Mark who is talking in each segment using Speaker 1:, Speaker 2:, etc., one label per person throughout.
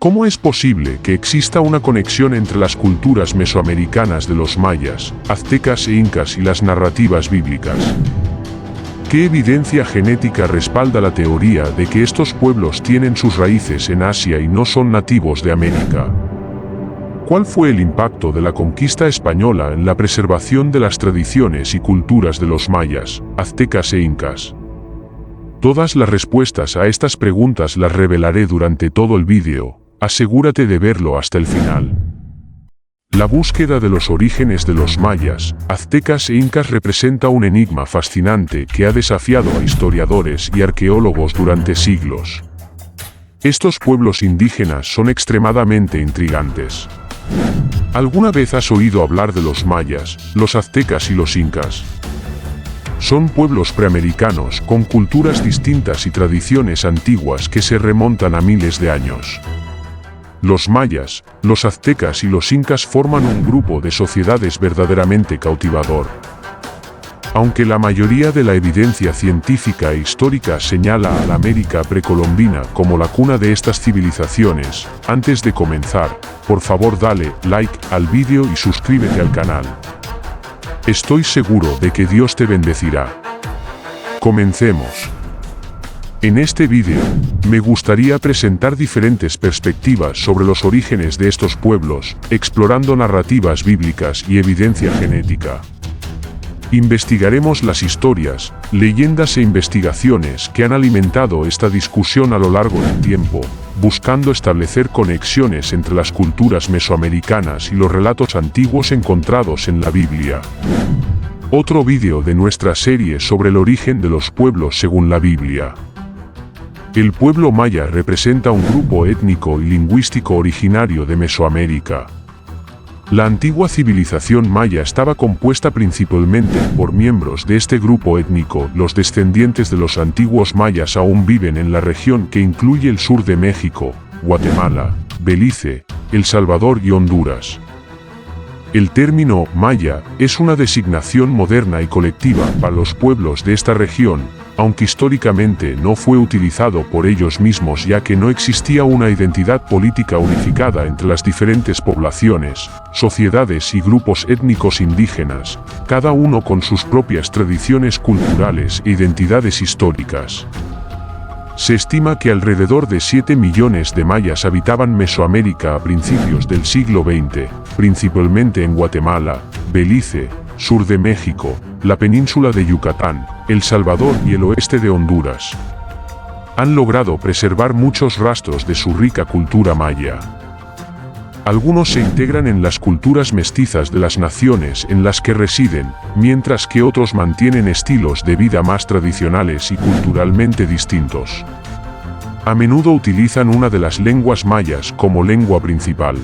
Speaker 1: ¿Cómo es posible que exista una conexión entre las culturas mesoamericanas de los mayas, aztecas e incas y las narrativas bíblicas? ¿Qué evidencia genética respalda la teoría de que estos pueblos tienen sus raíces en Asia y no son nativos de América? ¿Cuál fue el impacto de la conquista española en la preservación de las tradiciones y culturas de los mayas, aztecas e incas? Todas las respuestas a estas preguntas las revelaré durante todo el vídeo. Asegúrate de verlo hasta el final. La búsqueda de los orígenes de los mayas, aztecas e incas representa un enigma fascinante que ha desafiado a historiadores y arqueólogos durante siglos. Estos pueblos indígenas son extremadamente intrigantes. ¿Alguna vez has oído hablar de los mayas, los aztecas y los incas? Son pueblos preamericanos con culturas distintas y tradiciones antiguas que se remontan a miles de años. Los mayas, los aztecas y los incas forman un grupo de sociedades verdaderamente cautivador. Aunque la mayoría de la evidencia científica e histórica señala a la América precolombina como la cuna de estas civilizaciones, antes de comenzar, por favor dale like al vídeo y suscríbete al canal. Estoy seguro de que Dios te bendecirá. Comencemos. En este vídeo, me gustaría presentar diferentes perspectivas sobre los orígenes de estos pueblos, explorando narrativas bíblicas y evidencia genética. Investigaremos las historias, leyendas e investigaciones que han alimentado esta discusión a lo largo del tiempo, buscando establecer conexiones entre las culturas mesoamericanas y los relatos antiguos encontrados en la Biblia. Otro vídeo de nuestra serie sobre el origen de los pueblos según la Biblia. El pueblo maya representa un grupo étnico y lingüístico originario de Mesoamérica. La antigua civilización maya estaba compuesta principalmente por miembros de este grupo étnico. Los descendientes de los antiguos mayas aún viven en la región que incluye el sur de México, Guatemala, Belice, El Salvador y Honduras. El término maya es una designación moderna y colectiva para los pueblos de esta región, aunque históricamente no fue utilizado por ellos mismos ya que no existía una identidad política unificada entre las diferentes poblaciones, sociedades y grupos étnicos indígenas, cada uno con sus propias tradiciones culturales e identidades históricas. Se estima que alrededor de 7 millones de mayas habitaban Mesoamérica a principios del siglo XX, principalmente en Guatemala, Belice, sur de México, la península de Yucatán, El Salvador y el oeste de Honduras. Han logrado preservar muchos rastros de su rica cultura maya. Algunos se integran en las culturas mestizas de las naciones en las que residen, mientras que otros mantienen estilos de vida más tradicionales y culturalmente distintos. A menudo utilizan una de las lenguas mayas como lengua principal.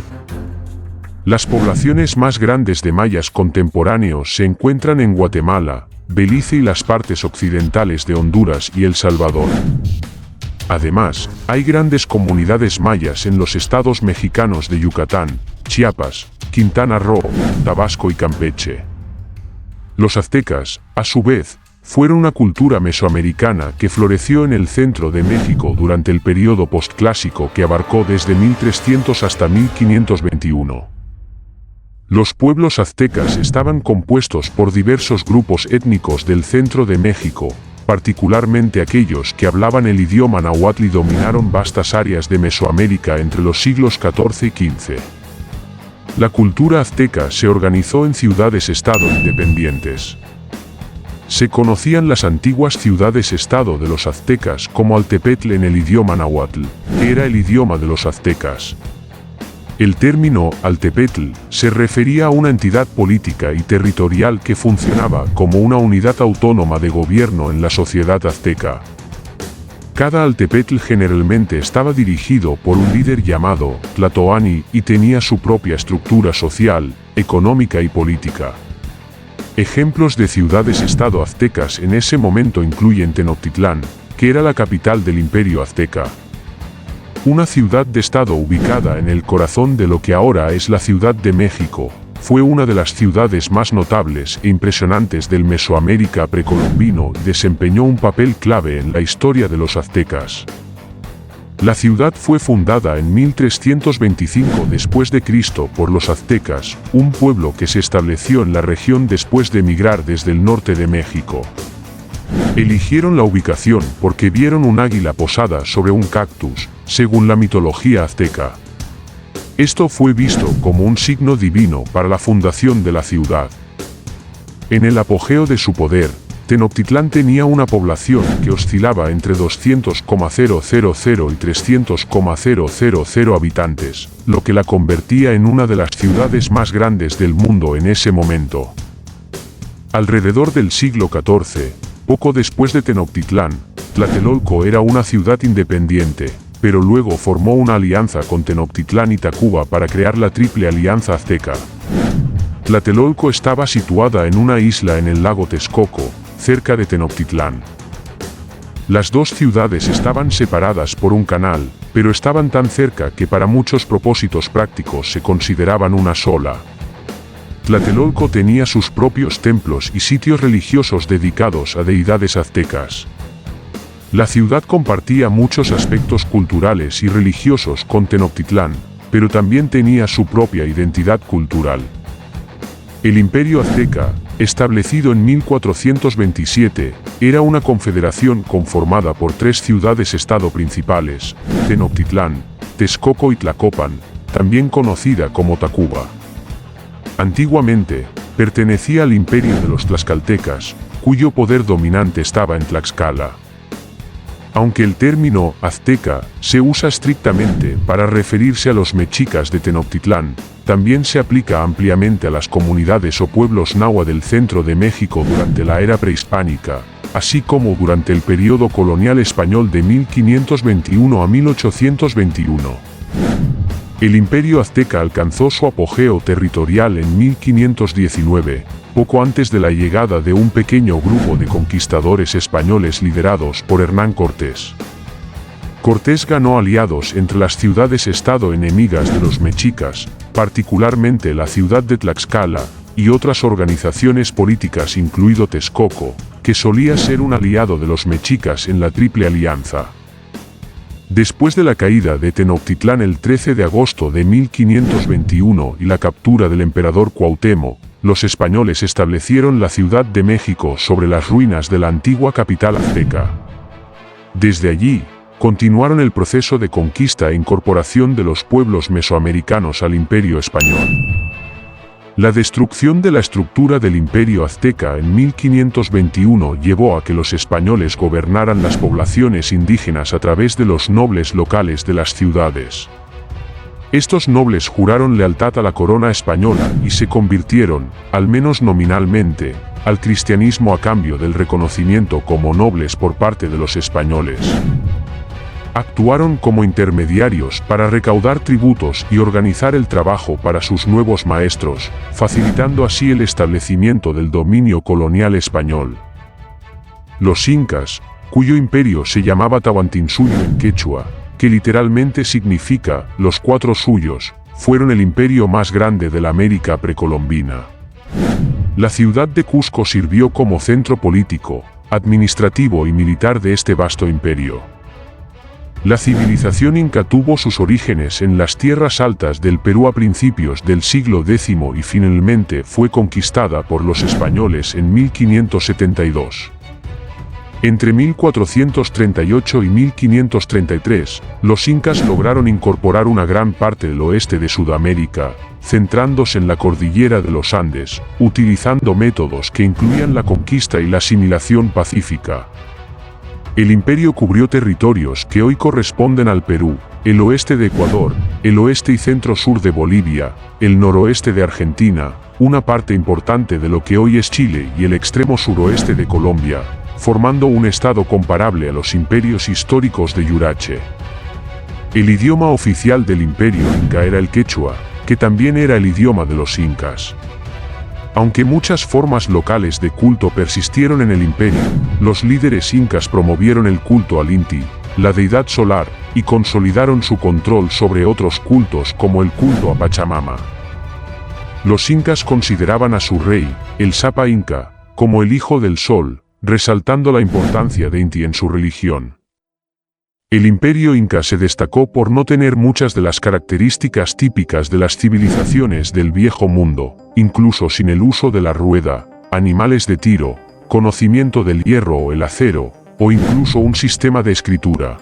Speaker 1: Las poblaciones más grandes de mayas contemporáneos se encuentran en Guatemala, Belice y las partes occidentales de Honduras y El Salvador. Además, hay grandes comunidades mayas en los estados mexicanos de Yucatán, Chiapas, Quintana Roo, Tabasco y Campeche. Los aztecas, a su vez, fueron una cultura mesoamericana que floreció en el centro de México durante el período postclásico que abarcó desde 1300 hasta 1521. Los pueblos aztecas estaban compuestos por diversos grupos étnicos del centro de México, particularmente aquellos que hablaban el idioma náhuatl y dominaron vastas áreas de Mesoamérica entre los siglos XIV y XV. La cultura azteca se organizó en ciudades-estado independientes. Se conocían las antiguas ciudades-estado de los aztecas como Altepetl en el idioma náhuatl, que era el idioma de los aztecas. El término Altepetl se refería a una entidad política y territorial que funcionaba como una unidad autónoma de gobierno en la sociedad azteca. Cada Altepetl generalmente estaba dirigido por un líder llamado Tlatoani y tenía su propia estructura social, económica y política. Ejemplos de ciudades-estado aztecas en ese momento incluyen Tenochtitlán, que era la capital del Imperio Azteca. Una ciudad de estado ubicada en el corazón de lo que ahora es la Ciudad de México, fue una de las ciudades más notables e impresionantes del Mesoamérica precolombino y desempeñó un papel clave en la historia de los aztecas. La ciudad fue fundada en 1325 después de Cristo por los aztecas, un pueblo que se estableció en la región después de emigrar desde el norte de México. Eligieron la ubicación porque vieron un águila posada sobre un cactus, según la mitología azteca. Esto fue visto como un signo divino para la fundación de la ciudad. En el apogeo de su poder, Tenochtitlán tenía una población que oscilaba entre 200,000 y 300,000 habitantes, lo que la convertía en una de las ciudades más grandes del mundo en ese momento. Alrededor del siglo XIV, poco después de Tenochtitlán, Tlatelolco era una ciudad independiente, pero luego formó una alianza con Tenochtitlán y Tacuba para crear la Triple Alianza Azteca. Tlatelolco estaba situada en una isla en el lago Texcoco, cerca de Tenochtitlán. Las dos ciudades estaban separadas por un canal, pero estaban tan cerca que para muchos propósitos prácticos se consideraban una sola. Tlatelolco tenía sus propios templos y sitios religiosos dedicados a deidades aztecas. La ciudad compartía muchos aspectos culturales y religiosos con Tenochtitlán, pero también tenía su propia identidad cultural. El Imperio Azteca, establecido en 1427, era una confederación conformada por tres ciudades-estado principales: Tenochtitlán, Texcoco y Tlacopan, también conocida como Tacuba. Antiguamente, pertenecía al imperio de los tlaxcaltecas, cuyo poder dominante estaba en Tlaxcala. Aunque el término azteca se usa estrictamente para referirse a los mexicas de Tenochtitlán, también se aplica ampliamente a las comunidades o pueblos náhuatl del centro de México durante la era prehispánica, así como durante el periodo colonial español de 1521 a 1821. El Imperio Azteca alcanzó su apogeo territorial en 1519, poco antes de la llegada de un pequeño grupo de conquistadores españoles liderados por Hernán Cortés. Cortés ganó aliados entre las ciudades-estado enemigas de los mexicas, particularmente la ciudad de Tlaxcala, y otras organizaciones políticas incluido Texcoco, que solía ser un aliado de los mexicas en la Triple Alianza. Después de la caída de Tenochtitlán el 13 de agosto de 1521 y la captura del emperador Cuauhtémoc, los españoles establecieron la Ciudad de México sobre las ruinas de la antigua capital azteca. Desde allí, continuaron el proceso de conquista e incorporación de los pueblos mesoamericanos al Imperio español. La destrucción de la estructura del Imperio Azteca en 1521 llevó a que los españoles gobernaran las poblaciones indígenas a través de los nobles locales de las ciudades. Estos nobles juraron lealtad a la corona española y se convirtieron, al menos nominalmente, al cristianismo a cambio del reconocimiento como nobles por parte de los españoles. Actuaron como intermediarios para recaudar tributos y organizar el trabajo para sus nuevos maestros, facilitando así el establecimiento del dominio colonial español. Los incas, cuyo imperio se llamaba Tahuantinsuyo en quechua, que literalmente significa los cuatro suyos, fueron el imperio más grande de la América precolombina. La ciudad de Cusco sirvió como centro político, administrativo y militar de este vasto imperio. La civilización inca tuvo sus orígenes en las tierras altas del Perú a principios del siglo X y finalmente fue conquistada por los españoles en 1572. Entre 1438 y 1533, los incas lograron incorporar una gran parte del oeste de Sudamérica, centrándose en la cordillera de los Andes, utilizando métodos que incluían la conquista y la asimilación pacífica. El imperio cubrió territorios que hoy corresponden al Perú, el oeste de Ecuador, el oeste y centro-sur de Bolivia, el noroeste de Argentina, una parte importante de lo que hoy es Chile y el extremo suroeste de Colombia, formando un estado comparable a los imperios históricos de Yurache. El idioma oficial del imperio inca era el quechua, que también era el idioma de los incas. Aunque muchas formas locales de culto persistieron en el imperio, los líderes incas promovieron el culto al Inti, la deidad solar, y consolidaron su control sobre otros cultos como el culto a Pachamama. Los incas consideraban a su rey, el Sapa Inca, como el hijo del sol, resaltando la importancia de Inti en su religión. El imperio inca se destacó por no tener muchas de las características típicas de las civilizaciones del Viejo Mundo, incluso sin el uso de la rueda, animales de tiro, conocimiento del hierro o el acero, o incluso un sistema de escritura.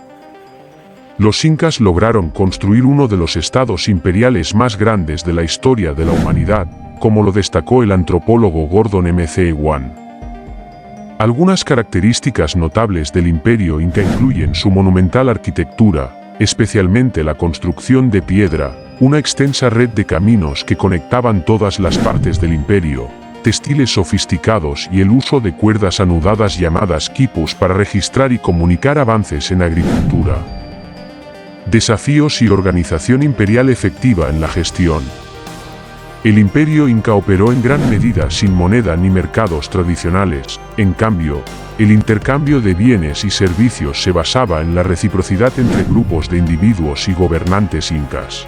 Speaker 1: Los incas lograron construir uno de los estados imperiales más grandes de la historia de la humanidad, como lo destacó el antropólogo Gordon M.C. Ewan. Algunas características notables del imperio inca incluyen su monumental arquitectura, especialmente la construcción de piedra, una extensa red de caminos que conectaban todas las partes del imperio, textiles sofisticados y el uso de cuerdas anudadas llamadas quipus para registrar y comunicar avances en agricultura. Desafíos y organización imperial efectiva en la gestión. El imperio inca operó en gran medida sin moneda ni mercados tradicionales. En cambio, el intercambio de bienes y servicios se basaba en la reciprocidad entre grupos de individuos y gobernantes incas.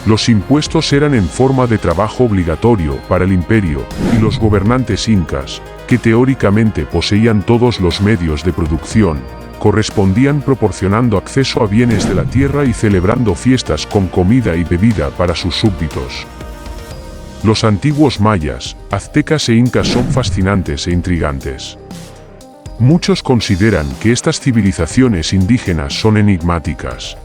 Speaker 1: Los impuestos eran en forma de trabajo obligatorio para el imperio, y los gobernantes incas, que teóricamente poseían todos los medios de producción, correspondían proporcionando acceso a bienes de la tierra y celebrando fiestas con comida y bebida para sus súbditos. Los antiguos mayas, aztecas e incas son fascinantes e intrigantes. Muchos consideran que estas civilizaciones indígenas son enigmáticas.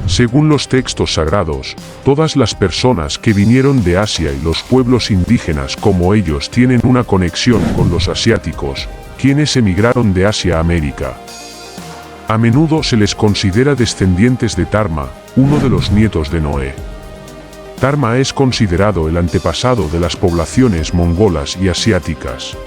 Speaker 1: Según los textos sagrados, todas las personas que vinieron de Asia y los pueblos indígenas como ellos tienen una conexión con los asiáticos, quienes emigraron de Asia a América. A menudo se les considera descendientes de Tarma, uno de los nietos de Noé. Tarma es considerado el antepasado de las poblaciones mongolas y asiáticas.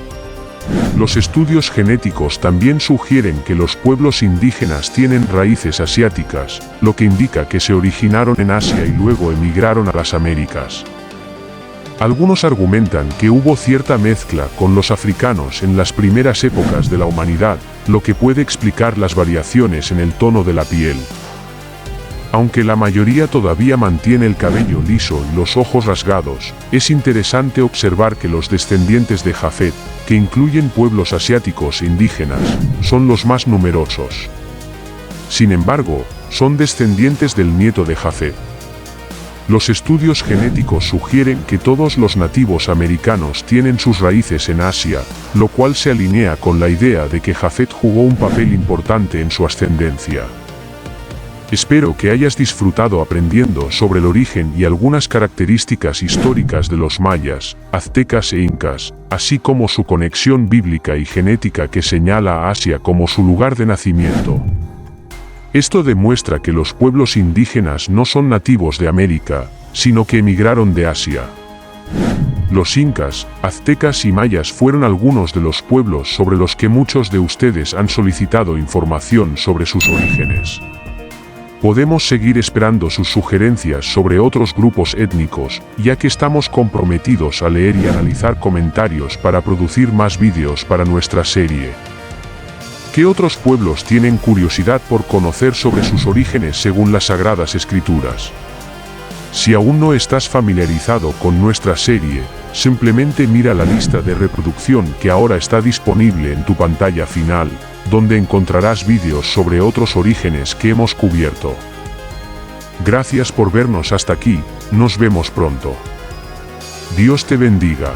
Speaker 1: Los estudios genéticos también sugieren que los pueblos indígenas tienen raíces asiáticas, lo que indica que se originaron en Asia y luego emigraron a las Américas. Algunos argumentan que hubo cierta mezcla con los africanos en las primeras épocas de la humanidad, lo que puede explicar las variaciones en el tono de la piel. Aunque la mayoría todavía mantiene el cabello liso y los ojos rasgados, es interesante observar que los descendientes de Jafet, que incluyen pueblos asiáticos e indígenas, son los más numerosos. Sin embargo, son descendientes del nieto de Jafet. Los estudios genéticos sugieren que todos los nativos americanos tienen sus raíces en Asia, lo cual se alinea con la idea de que Jafet jugó un papel importante en su ascendencia. Espero que hayas disfrutado aprendiendo sobre el origen y algunas características históricas de los mayas, aztecas e incas, así como su conexión bíblica y genética que señala a Asia como su lugar de nacimiento. Esto demuestra que los pueblos indígenas no son nativos de América, sino que emigraron de Asia. Los incas, aztecas y mayas fueron algunos de los pueblos sobre los que muchos de ustedes han solicitado información sobre sus orígenes. Podemos seguir esperando sus sugerencias sobre otros grupos étnicos, ya que estamos comprometidos a leer y analizar comentarios para producir más vídeos para nuestra serie. ¿Qué otros pueblos tienen curiosidad por conocer sobre sus orígenes según las Sagradas Escrituras? Si aún no estás familiarizado con nuestra serie, simplemente mira la lista de reproducción que ahora está disponible en tu pantalla final, donde encontrarás vídeos sobre otros orígenes que hemos cubierto. Gracias por vernos hasta aquí, nos vemos pronto. Dios te bendiga.